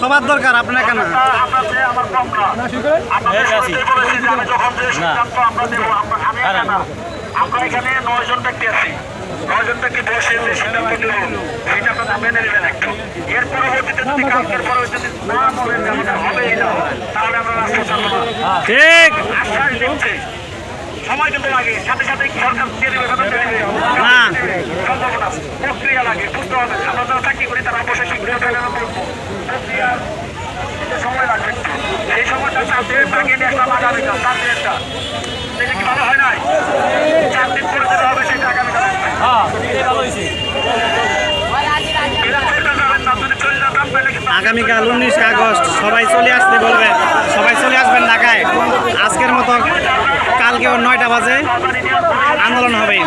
সবার দরকার আপনার কেন আমরা এখানে 9 জন ব্যক্তি আছি, 9 জন ব্যক্তি বসে যে সিদ্ধান্ত নেব সেটা আপনারা মেনে নেবেন একটু। এর পরবর্তীতে যদি কালকের পরে যদি না বলেন হবেই না, তাহলে আমরা রাস্তা চালাবো না। ঠিক আশ্বাস দিচ্ছে, সময় কিন্তু লাগে, সাথে সাথে সরকার দিয়ে দেবে না সম্ভব না, প্রক্রিয়া লাগে, বুঝতে হবে। আমরা যারা চাকরি করি তারা অবশ্যই শীঘ্রই প্রক্রিয়ার সময় লাগবে। এই সময়টা 4 দিনের বাকি নিয়ে একটা আগামী কাল 4 দিনেরটা সেটা কি ভালো হয় নাই? 4 দিন পরে যেটা হবে সেটা আগামীকাল আগামীকাল 19 আগস্ট সবাই চলে আসতে বলবেন, সবাই চলে আসবেন ঢাকায়। আজকের মতো কালকেও 9টা বাজে আন্দোলন হবে।